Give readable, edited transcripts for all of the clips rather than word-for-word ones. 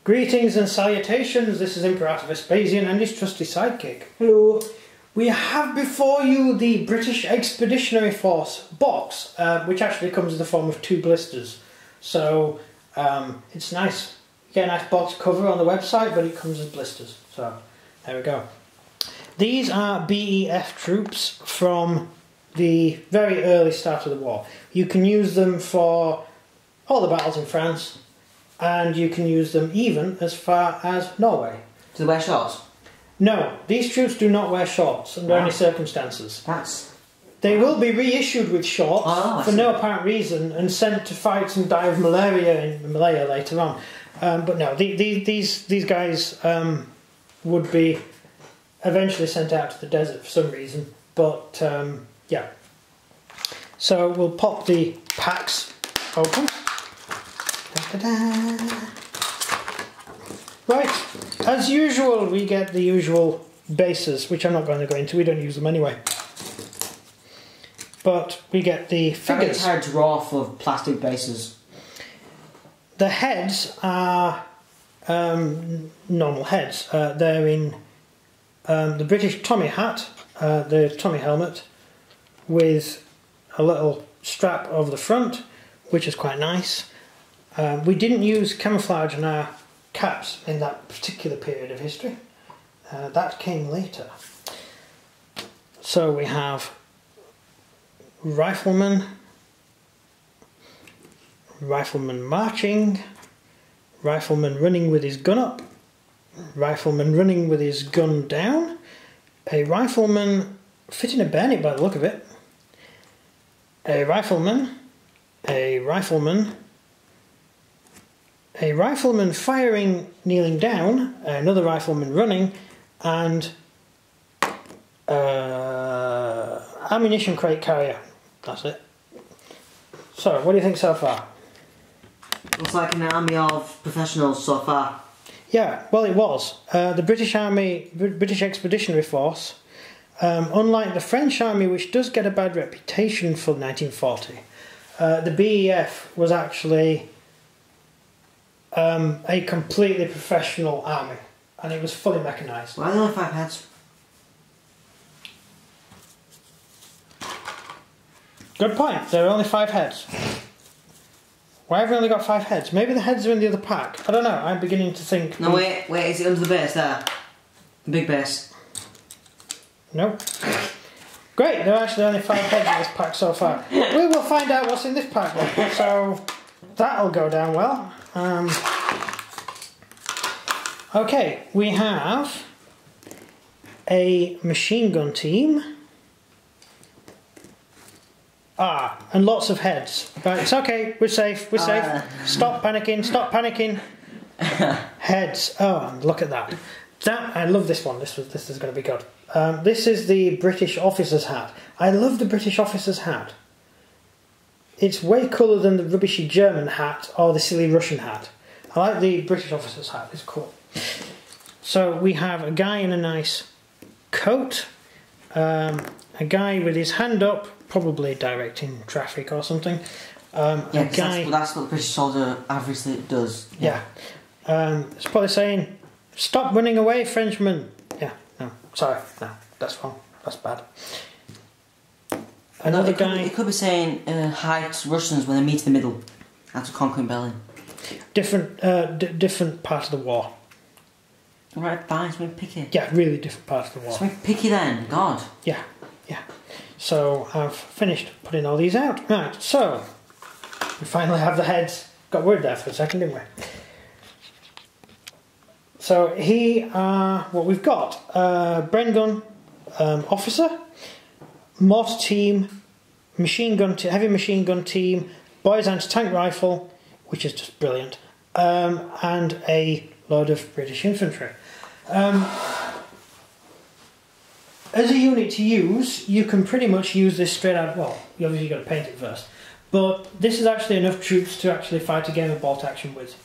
Greetings and salutations, this is Imperator Vespasian and his trusty sidekick. Hello. We have before you the British Expeditionary Force box, which actually comes in the form of 2 blisters. So it's nice. You get a nice box cover on the website, but it comes as blisters. So there we go. These are BEF troops from the very early start of the war. You can use them for all the battles in France, and you can use them even as far as Norway. Do they wear shorts? No, these troops do not wear shorts under any circumstances. They will be reissued with shorts for no apparent reason and sent to fight and die of malaria in Malaya later on. But no, these guys would be eventually sent out to the desert for some reason. But yeah. So we'll pop the packs open. Ta-da. Right, as usual we get the usual bases, which I'm not going to go into, we don't use them anyway. But we get the figures. Very entire drawer full of plastic bases. The heads are normal heads. They're in the British Tommy hat, the Tommy helmet, with a little strap over the front, which is quite nice. We didn't use camouflage on our caps in that particular period of history. That came later. So we have rifleman marching, rifleman running with his gun up, rifleman running with his gun down, a rifleman fitting a bayonet by the look of it, a rifleman firing kneeling down, another rifleman running, and ammunition crate carrier. That's it. So, what do you think so far? Looks like an army of professionals so far. Yeah, well it was. The British Army, British Expeditionary Force, unlike the French Army, which does get a bad reputation for 1940, the BEF was actually a completely professional army, and it was fully mechanised. Why are there only 5 heads? Good point, there are only 5 heads. Why have we only got 5 heads? Maybe the heads are in the other pack. I don't know, I'm beginning to think... No, wait, is it under the base there? The big base? No. Great, there are actually only 5 heads in this pack so far. We will find out what's in this pack then, so that'll go down well. Okay, we have a machine gun team. And lots of heads. Right, it's okay, we're safe, we're safe. Stop panicking, stop panicking. Heads. Oh, look at that. I love this one, this is going to be good. This is the British officer's hat. I love the British officer's hat. It's way cooler than the rubbishy German hat or the silly Russian hat. I like the British officer's hat, it's cool. So we have a guy in a nice coat, a guy with his hand up, probably directing traffic or something. Yeah, that's what the British soldier obviously does. Yeah. It's probably saying, "Stop running away, Frenchman." Yeah, no, sorry, no, that's wrong, that's bad. Another guy... It could be saying, "Hi to Russians when they meet in the middle after conquering Berlin." Different part of the war. Right, fine, it's been picky. Yeah, really different part of the war. It's been picky then, God. Yeah, yeah. So I've finished putting all these out. Right, so we finally have the heads. Got worried there for a second, didn't we? So here are what we've got. Bren gun officer, mortar team, heavy machine gun team, boys anti-tank rifle, which is just brilliant, and a load of British infantry. As a unit to use, you can pretty much use this straight out. Well, you obviously got to paint it first, but this is actually enough troops to actually fight a game of bolt action with.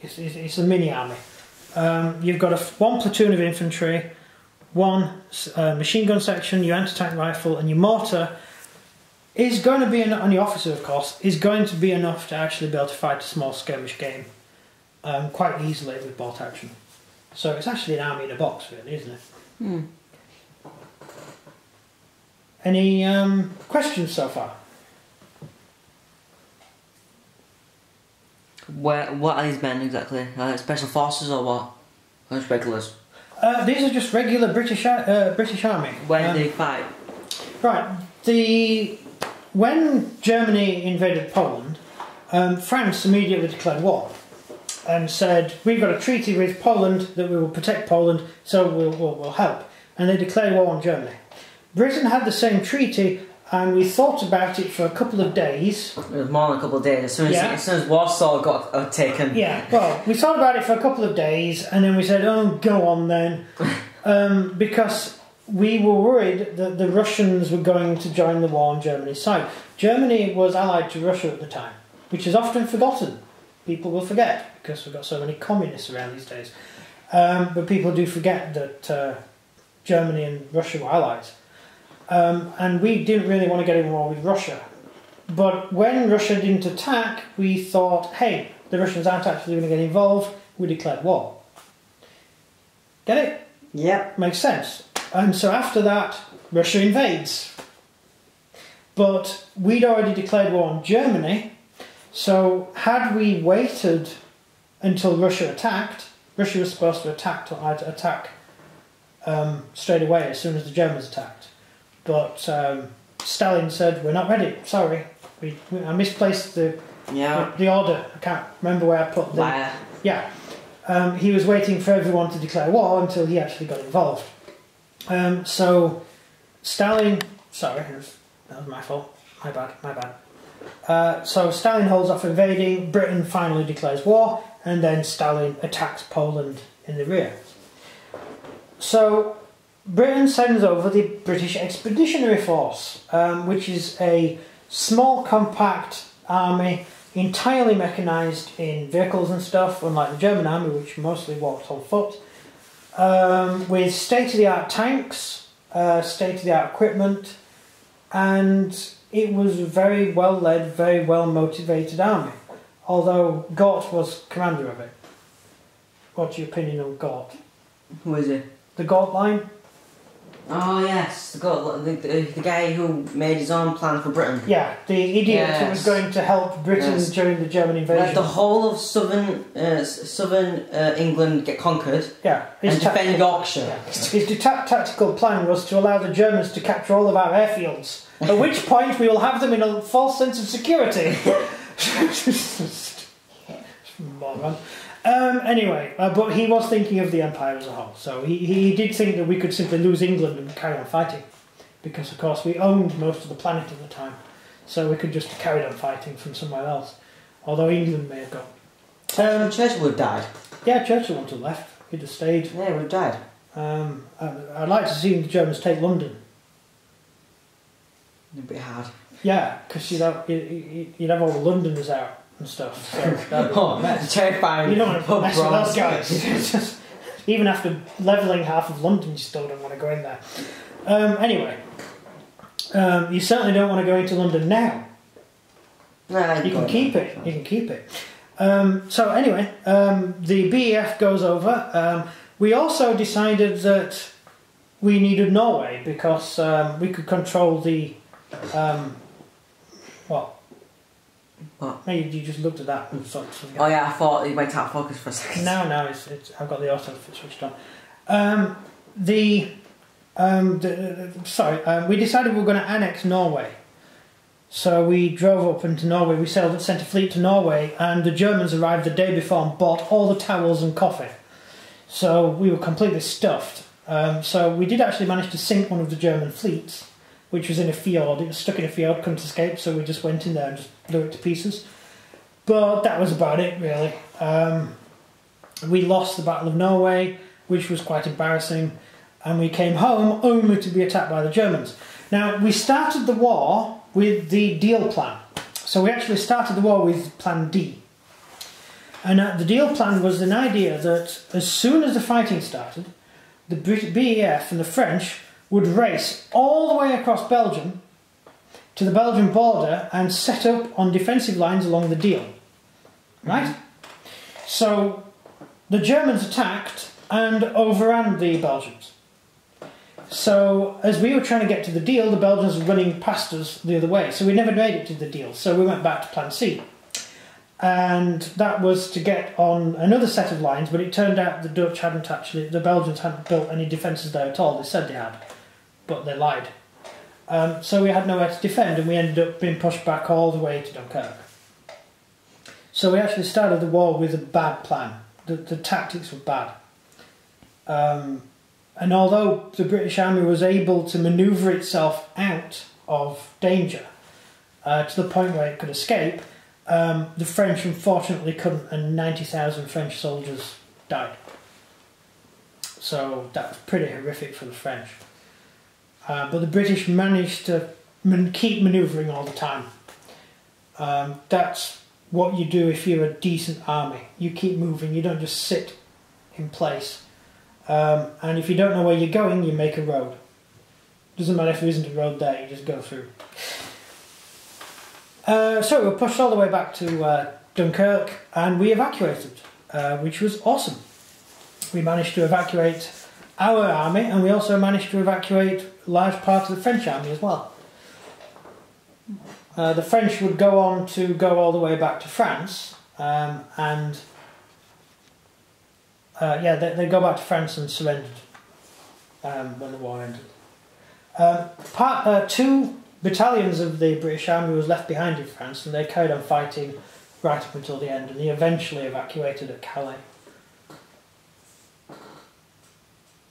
It's a mini army. You've got one platoon of infantry, one machine gun section, your anti-tank rifle, and your mortar is going to be, and your officer of course, is going to be enough to actually be able to fight a small skirmish game quite easily with bolt action. So it's actually an army in a box, really, isn't it? Hmm. Any questions so far? What are these men exactly? Special forces or what? Or just regulars? These are just regular British army. Where do they fight? Right. When Germany invaded Poland, France immediately declared war and said, "We've got a treaty with Poland that we will protect Poland, so we'll help." And they declared war on Germany. Britain had the same treaty, and we thought about it for a couple of days. It was more than a couple of days. As soon as Warsaw got taken. Yeah, well, we thought about it for a couple of days, and then we said, "Oh, go on then," because we were worried that the Russians were going to join the war on Germany's side. Germany was allied to Russia at the time, which is often forgotten. People will forget because we've got so many communists around these days. But people do forget that Germany and Russia were allies. And we didn't really want to get in war with Russia. But when Russia didn't attack, we thought, hey, the Russians aren't actually going to get involved. We declared war. Get it? Yep. Makes sense. And so after that, Russia invades. But we'd already declared war on Germany. So had we waited until Russia attacked, Russia was supposed to attack straight away as soon as the Germans attacked. But Stalin said, "We're not ready. Sorry, I misplaced the order. I can't remember where I put the Liar. Yeah." He was waiting for everyone to declare war until he actually got involved. So Stalin, sorry, that was my fault. My bad. So Stalin holds off invading. Britain finally declares war, and then Stalin attacks Poland in the rear. So Britain sends over the British Expeditionary Force, which is a small, compact army, entirely mechanised in vehicles and stuff, unlike the German army, which mostly walked on foot, with state-of-the-art tanks, state-of-the-art equipment, and it was a very well-led, very well-motivated army, although Gort was commander of it. What's your opinion on Gort? Who is it? The Gort line? Oh yes, the guy who made his own plan for Britain. Yeah, the idiot who was going to help Britain during the German invasion. Let the whole of southern England get conquered. Yeah, and defend Yorkshire. Yeah. His tactical plan was to allow the Germans to capture all of our airfields, at which point we will have them in a false sense of security. Moron. Anyway, but he was thinking of the empire as a whole, so he did think that we could simply lose England and carry on fighting, because of course we owned most of the planet at the time, so we could just carry on fighting from somewhere else, although England may have gone. Churchill would have died. Yeah, Churchill wouldn't have left, he'd have stayed. Yeah, he would have died. I'd like to see the Germans take London. It'd be hard. Yeah, because you'd have all the Londoners out and stuff. So that's terrifying. You don't want to mess with those guys. Even after levelling half of London, you still don't want to go in there. Anyway, you certainly don't want to go into London now. Nah, you can keep it. You can keep it. So anyway, the BEF goes over. We also decided that we needed Norway because we could control the what? What? No, you just looked at that. And oh yeah, I thought it went out of focus for a second. No, it's I've got the auto switched on. We decided we were going to annex Norway. So we drove up into Norway, we sent a fleet to Norway, and the Germans arrived the day before and bought all the towels and coffee. So we were completely stuffed. So we did actually manage to sink one of the German fleets, which was in a fjord. It was stuck in a fjord, couldn't escape, so we just went in there and just blew it to pieces. But that was about it, really. We lost the Battle of Norway, which was quite embarrassing, and we came home only to be attacked by the Germans. Now, we started the war with the deal plan. So we actually started the war with Plan D. And the deal plan was an idea that as soon as the fighting started, the BEF and the French would race all the way across Belgium to the Belgian border and set up on defensive lines along the Deal. Right? So the Germans attacked and overran the Belgians. So as we were trying to get to the deal, the Belgians were running past us the other way. So we never made it to the deal. So we went back to Plan C. And that was to get on another set of lines, but it turned out the Belgians hadn't built any defences there at all. They said they had, but they lied. So we had nowhere to defend, and we ended up being pushed back all the way to Dunkirk. So we actually started the war with a bad plan. The tactics were bad. And although the British Army was able to manoeuvre itself out of danger to the point where it could escape, the French unfortunately couldn't, and 90,000 French soldiers died. So that was pretty horrific for the French. But the British managed to keep manoeuvring all the time. That's what you do if you're a decent army. You keep moving, you don't just sit in place. And if you don't know where you're going, you make a road. Doesn't matter if there isn't a road there, you just go through. So we were pushed all the way back to Dunkirk, and we evacuated, which was awesome. We managed to evacuate our army, and we also managed to evacuate a large part of the French army as well. The French would go on to go all the way back to France, they go back to France and surrendered when the war ended. 2 battalions of the British Army was left behind in France, and they carried on fighting right up until the end, and they eventually evacuated at Calais,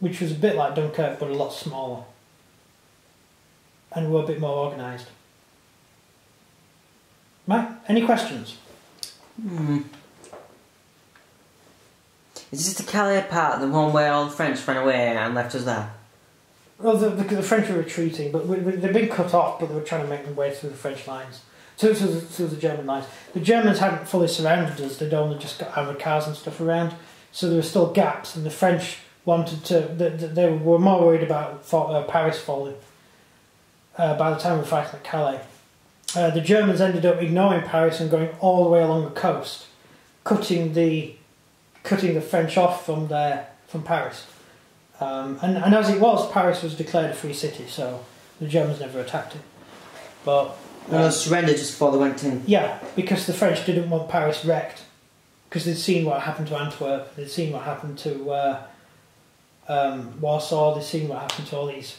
which was a bit like Dunkirk but a lot smaller, and were a bit more organised. Right, any questions? Is this the Calais part, the one where all the French ran away and left us there? Well, the French were retreating, but they'd been cut off, but they were trying to make their way through the French lines, through the German lines. The Germans hadn't fully surrounded us, they'd only just got armoured cars and stuff around, so there were still gaps, and the French wanted to, they were more worried about Paris falling by the time we were fighting at Calais. The Germans ended up ignoring Paris and going all the way along the coast, cutting the French off from Paris. And as it was, Paris was declared a free city, so the Germans never attacked it. But they surrendered just before they went in. Yeah, because the French didn't want Paris wrecked, because they'd seen what happened to Antwerp, they'd seen what happened to Warsaw, they'd seen what happened to all these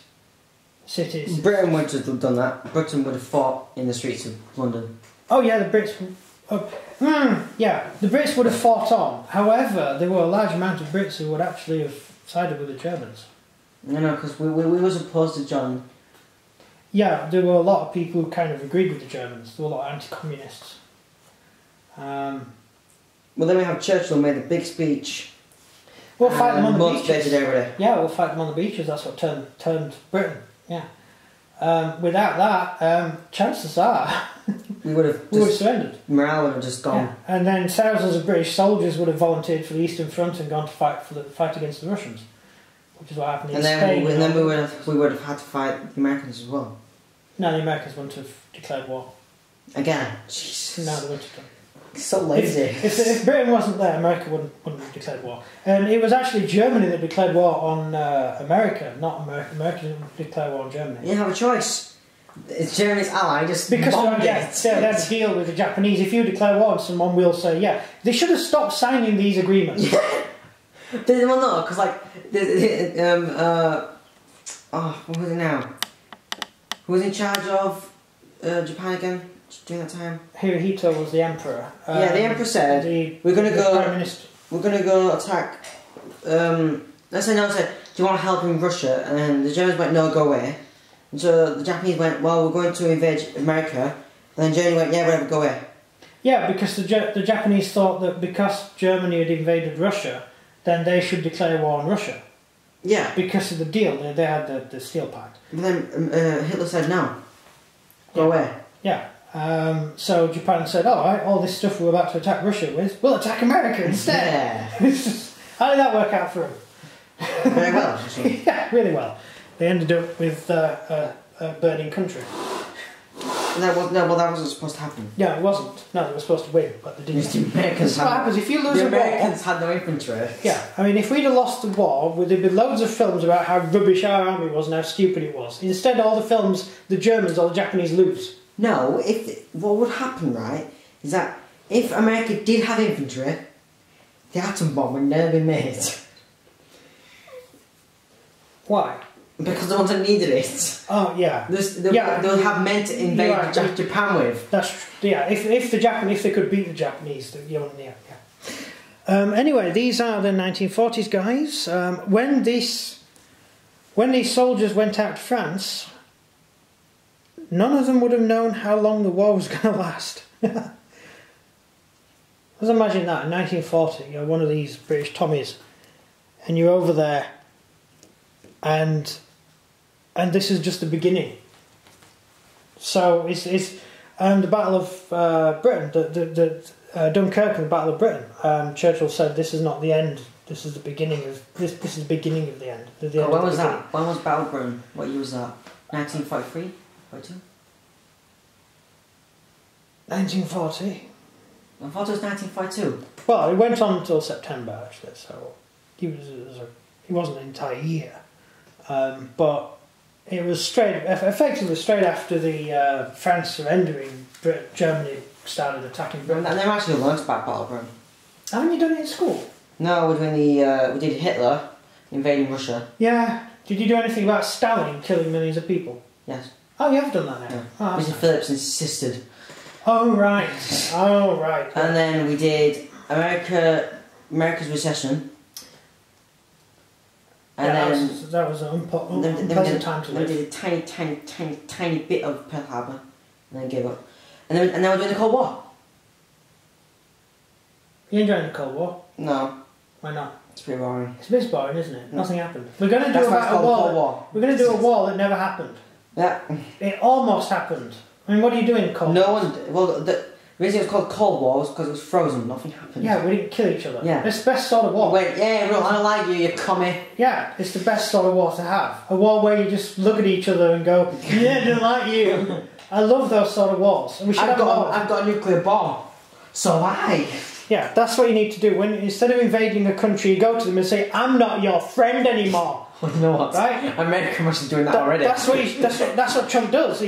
cities. Britain would have done that. Britain would have fought in the streets of London. Oh yeah, the Brits. The Brits would have fought on. However, there were a large amount of Brits who would actually have sided with the Germans. You know, because we was opposed to John. Yeah, there were a lot of people who kind of agreed with the Germans. There were a lot of anti-communists. Well, then we have Churchill who made a big speech. We'll fight them on the beaches. Everybody. Yeah, we'll fight them on the beaches. That's what turned Britain. Yeah. Without that, chances are we would have surrendered. Morale would have just gone. Yeah. And then thousands of British soldiers would have volunteered for the Eastern Front and gone to fight against the Russians, which is what happened in Spain. And then we would have had to fight the Americans as well. No, the Americans wouldn't have declared war. Again, Jesus. No, they wouldn't have done. So lazy. If Britain wasn't there, America wouldn't have declared war. And it was actually Germany that declared war on America, not America. America didn't declare war on Germany. You have a choice. It's Germany's ally, just because they it. had to deal with the Japanese. If you declare war on someone, we'll say, yeah. They should have stopped signing these agreements. Well, no, because like, what was it now? Who was in charge of Japan again during that time? Hirohito was the emperor. Yeah, the emperor said we're gonna go attack. Let's say no. Said, do you want to help in Russia? And the Germans went, no, go away. And so the Japanese went, well, we're going to invade America. And then Germany went, yeah, whatever, go away. Yeah, because the Japanese thought that because Germany had invaded Russia, then they should declare war on Russia. Yeah. Because of the deal, they had the Steel Pact. But then Hitler said no. Go away. Yeah. So Japan said, all this stuff we're about to attack Russia with, we'll attack America instead. Yeah. How did that work out for them? Very well, actually. Yeah, really well. They ended up with a burning country. that wasn't supposed to happen. Yeah, it wasn't. No, they were supposed to win, but they didn't. The Americans That's what happens if you lose a war. The Americans had no infantry. Yeah, I mean, if we'd have lost the war, there'd be loads of films about how rubbish our army was and how stupid it was. Instead, all the films, the Germans or the Japanese lose. No, what would happen, right, is that if America did have infantry, the atom bomb would never be made. Why? Because the ones that needed it. Oh yeah. They'll have men to invade Japan with. That's if they could beat the Japanese, anyway, these are the 1940s guys. When these soldiers went out to France, none of them would have known how long the war was going to last. Let's imagine that in 1940, you're one of these British Tommies, and you're over there, and this is just the beginning. So it's the Battle of Britain, Dunkirk and the Battle of Britain. Churchill said, "This is not the end. This is the beginning of this. This is the beginning of the end." When was that? When was Battle of Britain? What year was that? 1943, 42. 1940. I thought it was 1942. Well, it went on until September actually, so he wasn't an entire year, but. It was effectively straight after the France surrendering, Germany started attacking Britain. I never actually learnt about Battle of Britain. Haven't you done it in school? No, we did Hitler invading Russia. Yeah. Did you do anything about Stalin killing millions of people? Yes. Oh, you have done that now? Yeah. Oh, Mr. Phillips insisted. Oh, right. Oh, right. And then we did America's recession. And that was an unpleasant time to live. Then we did a tiny bit of Pearl Harbor, and then gave up. And then we're doing the Cold War. You enjoying the Cold War? No. Why not? It's pretty boring. It's a bit boring, isn't it? Nothing happened. We're going to do a war. We're going to do a war that never happened. Yeah. It almost happened. I mean, what are you doing in Cold War? No one. Well, the reason it was called Cold War was because it was frozen. Nothing happened. Yeah, we didn't kill each other. Yeah. It's the best sort of war. Wait, yeah, I don't like you commie. Yeah, it's the best sort of war to have. A war where you just look at each other and go, yeah, I don't like you. I love those sort of wars. And we should I've got a nuclear bomb. So I. Yeah, that's what you need to do. When instead of invading a country, you go to them and say, I'm not your friend anymore. You know what? Right? America must be doing that already. That's what Trump does.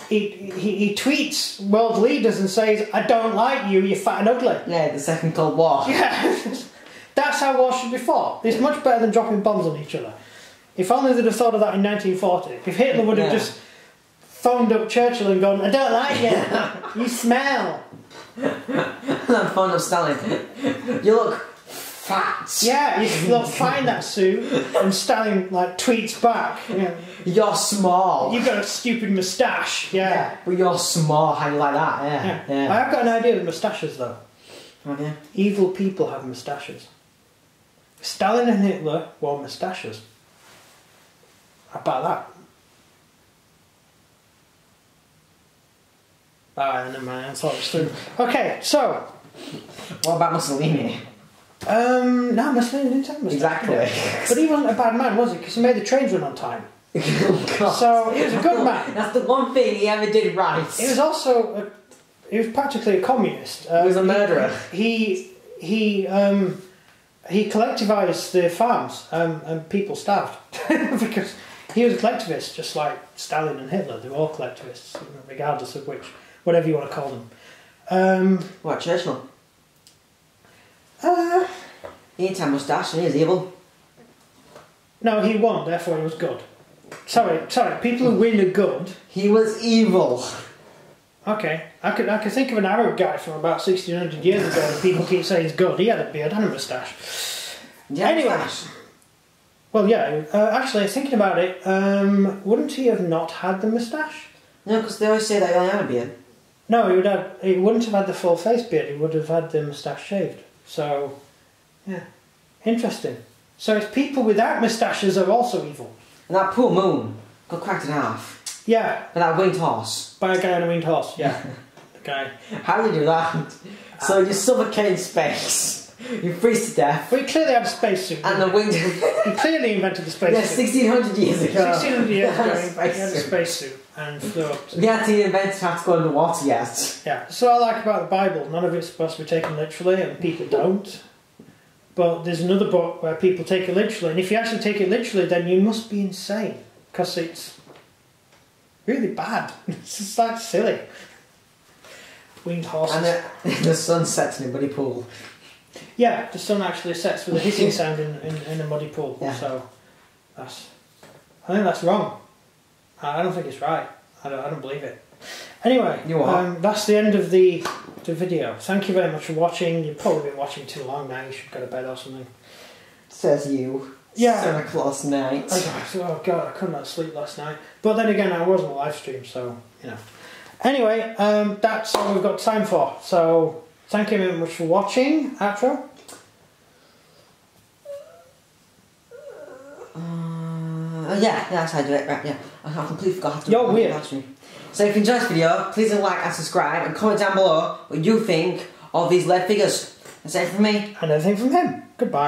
He tweets world leaders and says, I don't like you, you're fat and ugly. Yeah, the second Cold War. Yeah, that's how war should be fought. It's much better than dropping bombs on each other. If only they'd have thought of that in 1940. If Hitler would have just phoned up Churchill and gone, I don't like you, you smell. And phoned up Stalin. You look fat. Yeah, you look fine that suit. And Stalin tweets back. You're small. You've got a stupid moustache. Yeah. But you're small, how you like that? Yeah. I've got an idea of moustaches though. Okay. Evil people have moustaches. Stalin and Hitler wore moustaches. How about that? Alright, never mind, I thought it was through. Okay, so. What about Mussolini? No, Mussolini didn't have a moustache. Exactly. But he wasn't a bad man, was he? Because he made the trains run on time. Oh, God. So he was a good man. That's the one thing he ever did right. He was also he was practically a communist. He was a murderer. He collectivised the farms and people starved because he was a collectivist, just like Stalin and Hitler. They were all collectivists, regardless of whatever you want to call them. What, Churchill? He didn't have a moustache and he was evil. No, he won, therefore he was good. Sorry, people who win are good. He was evil. Okay, I could think of an Arab guy from about 1600 years ago and people keep saying he's good. He had a beard and a moustache. Anyway. Well, yeah, actually, thinking about it, wouldn't he have not had the moustache? No, because they always say that he only had a beard. No, he wouldn't have had the full face beard, he would have had the moustache shaved. So, yeah, interesting. So it's people without moustaches are also evil. And that poor moon got cracked in half. Yeah. By that winged horse. By a guy on a winged horse, yeah. The guy. How did he do that? So you suffocate in space. You freeze to death. Well, he clearly had a spacesuit. And the wings. He clearly invented the spacesuit. Yeah, 1600 years ago. 1600 years ago, he had a spacesuit and flew up. The anti-inventors have to go in the water yet. Yeah, so I like about the Bible, none of it's supposed to be taken literally, and people don't. But there's another book where people take it literally, and if you actually take it literally, then you must be insane, because it's really bad. It's just like silly. Winged horses. And the sun sets in a muddy pool. Yeah, the sun actually sets with a hissing sound in a muddy pool. Yeah. So I think that's wrong. I don't think it's right. I don't believe it. Anyway, that's the end of the video. Thank you very much for watching. You've probably been watching too long now. You should go to bed or something. Says you. Yeah. Santa Claus night. Oh God, I could not sleep last night. But then again, I wasn't a live stream, so you know. Anyway, that's all we've got time for. So thank you very much for watching. Outro. Yeah, that's how I do it. Right, yeah. I completely forgot to. You're weird. So if you enjoyed this video, please like and subscribe and comment down below what you think of these lead figures. That's it from me. And everything from him. Goodbye.